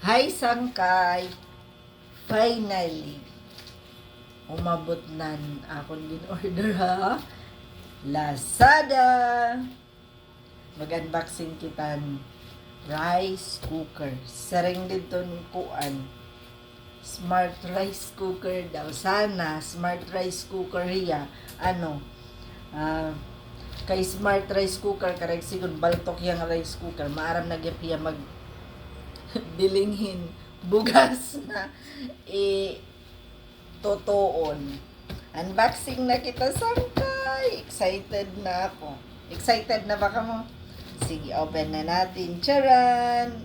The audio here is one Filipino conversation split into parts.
Hi Sangkay! Finally, umabot na akong din order ha. Lazada! Mag-unboxing kitan rice cooker. Sareng dito ni kuan. Smart rice cooker daw. Sana smart rice cooker hiya. Kay smart rice cooker karag sigon baltok yang rice cooker. Maaram na gyud hiya mag bilinghin bugas na totoon. Unboxing na kita Sangkay. Excited na ako. Excited na ba ka mo? Sige, open na natin. Charan!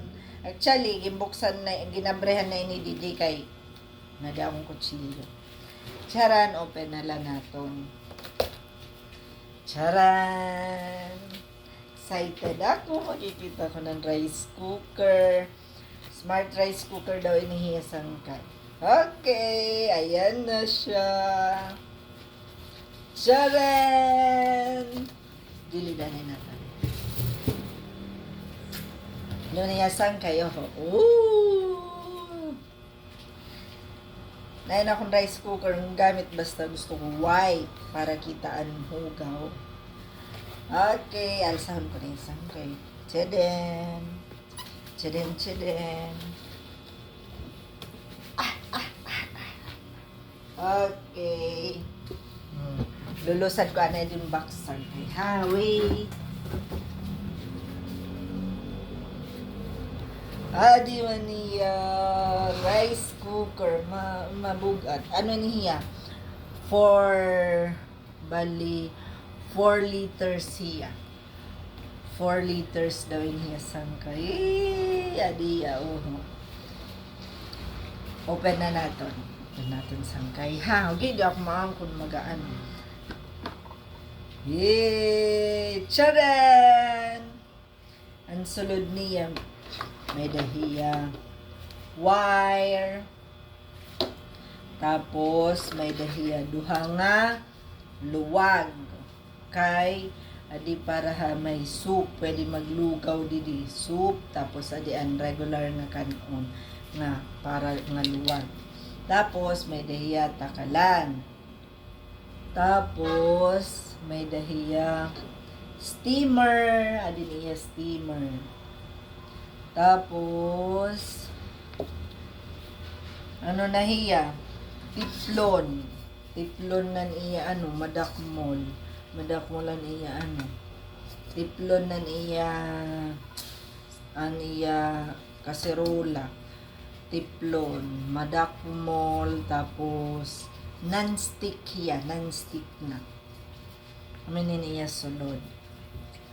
Actually, gimbuksan na, ginabrehan na ini didi kay nadamong kutsilyo. Charan, open na lang natin. Charan! Excited ako. Makikita ko ng rice cooker. Smart rice cooker daw inihiya Sangkay. Okay, ayan na siya. Charan! Dilidanin natin. Ano niya Sangkay? Ooh! Nain akong rice cooker. Ang gamit basta gusto ko white para kitaan hugaw. Okay, alsahon ko na yung Sangkay. Tchaden! Tchaden, tchaden! Okay. Lulusad ko na yung box Sangkay. Ha, wait. Adi man niya rice cooker mabugat. Ano niya? 4 liters siya. 4 liters daw niya Sangkay. Adi open na natin. Open natin Sangkay. Ha, okay, di ako maangkon magaan. Yay! Charan! Ang sulod niya may dahiya wire, tapos may dahiya duha nga luwag kay adi para ha may soup, pwede maglugaw didi soup, tapos adi ang regular nga kanon nga para nga luwag, tapos may dahiya takalan, tapos may dahiya steamer, adi niya steamer. Tapos, ano na hiya? Tiplon. Tiplon nan iya, madakmol. Madakmolan iya, Tiplon nan iya, kaserola. Tiplon. Madakmol. Tapos, non-stick hiya. Non-stick na. Aminin iya sulod.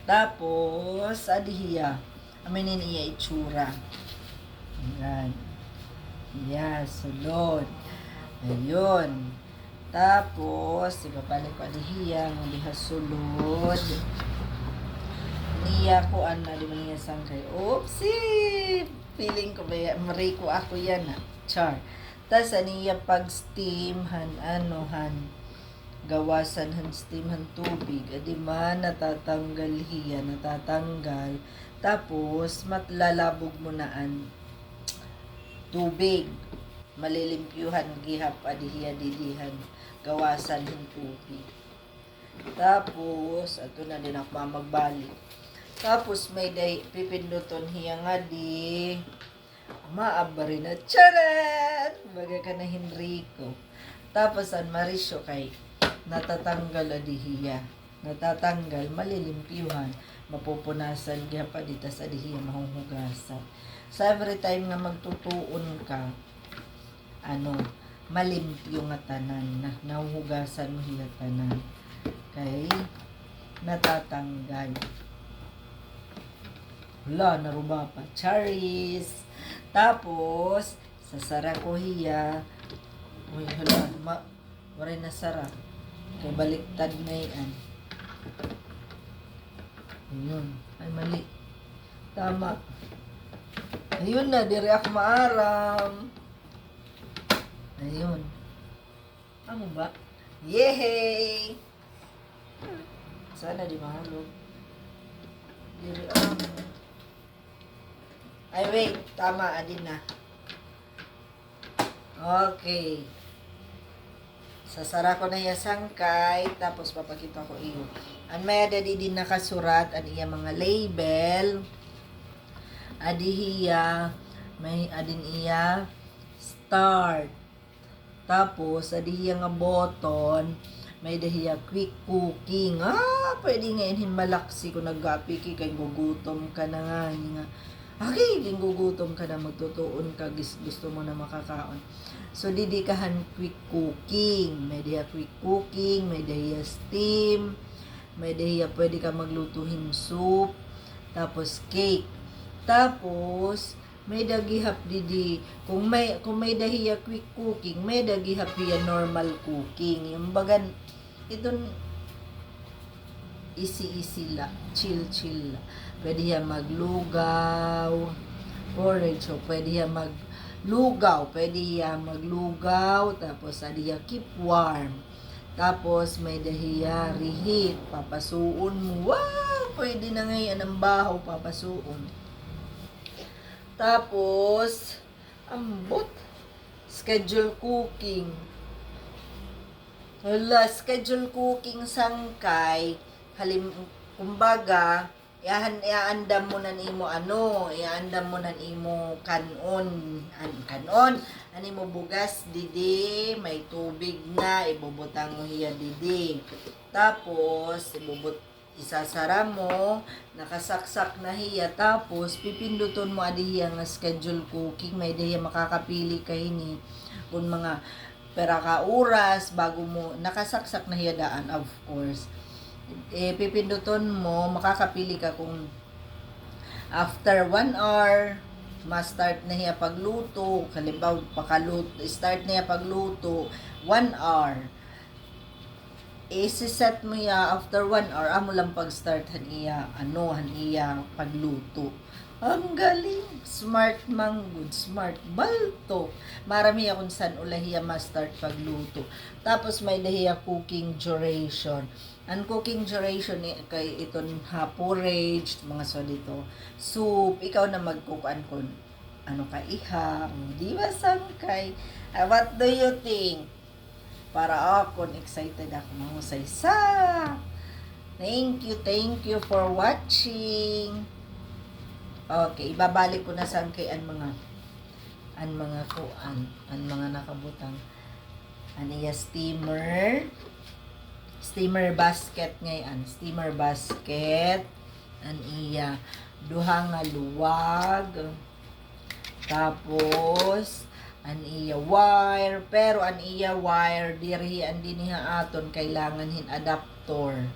Tapos, adi hiya. Aminin iya itsura. Ayan. Yeah, sulod. Ayun. Tapos, ipapalik ko alihiya, diha sulod. Niya ko, di ba niya Sangkay? Oopsie! Feeling ko ba yan? Mariko ako yan, ha? Char. Tapos, niya pag-steam, gawasan steam tubig. Adi man, natatanggal hiya, natatanggal. Tapos, matlalabog mo naan tubig. Malilimpyuhan, gihap, adihiya, didihan. Gawasan ng tubig. Tapos, ato na din ako magbalik. Tapos, may pipinduton hiya nga di maabari na. Charan! Baga ka na Henrico. Tapos, ang Marisyo kay natatanggal adihiya. Natatanggal, malilimpyuhan. Mapupunasan pa dito sa dihiya mahuhugasan. So every time na magtutuon ka, malimpyo nga tanan na nahuhugasan mo hiya tanan. Kay natatanggal. Wala, naruba pa. Charis! Tapos, sasara ko hiya. Uy, hala, waray nasara. Kay baliktad na yan. Ayun. Ay, mali. Tama. Ayun na, diri ako maaram. Ayun. Amo ba? Yehey! Sana di mahalog. Diri Ay, wait. Tama, adin na. Okay. Sasara ko na iya sangkay, tapos papakita ko iyo. Ang may adadi din nakasurat, ang iya mga label, adihiya, may adin iya, start. Tapos, adihiya nga button, may dahiya quick cooking. Pwede nga inhin malaksi kung naggapi kay gugutom ka na nga. Okay, gugutom ka na, magtutuon ka, gusto mo na makakaon. So, didikahan quick cooking. May dahiya quick cooking, may dahiya steam, may dahiya pwede ka maglutuhin soup, tapos cake. Tapos, may dagihap didi. Kung may dahiya quick cooking, may dagihap diya normal cooking. Yung bagan, itong easy la, chill la. Pwede yan maglugaw, porridge, o pwede yan maglugaw, tapos adiya keep warm. Tapos may dahiya reheat, papasuon mo. Wow! Pwede na ngayon ang bahaw, papasuon. Tapos, ambot, schedule cooking. Wala, schedule cooking sangkay, kumbaga, iaandam mo na nimo iaandam mo na nimo kanon, ani mo bugas didi, may tubig na, ibubutang mo hiya didi. Tapos, isasara mo, nakasaksak na hiya, tapos pipinduton mo adiya nga schedule cooking, may diya makakapili ka ini kung mga pera ka oras bago mo nakasaksak na hiya daan, of course. Pipinduton mo, makakapili ka kung after 1 hour ma-start na hiya pagluto, halimbawa start na hiya pagluto 1 hour. Isiset mo ya after 1 hour, amo lang pag-start han iya pagluto. Ang galing, smart manggod, smart balto. Marami akong san ulahiya ma-start pagluto. Tapos may dahiya cooking duration. Ang cooking duration kay iton porridge, mga solito, soup, ikaw na magkukuan kun ano ka iha, di ba sangkay? What do you think? Para ako, excited ako mahusay sa. Thank you for watching. Okay, ibabalik ko na sangkay ang mga nakabutang. Aniya steamer basket ngayon, steamer basket, aniya duha nga luwag, tapos aniya wire, pero aniya wire diri andiniha aton kailangan hin adapter,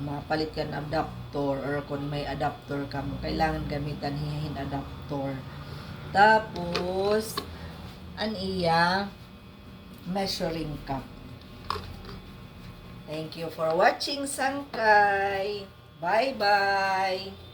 mapalit kan adapter, or kung may adapter ka mo kailangan gamitan hin adapter. Tapos aniya measuring cup. Thank you for watching sangkay. Bye-bye.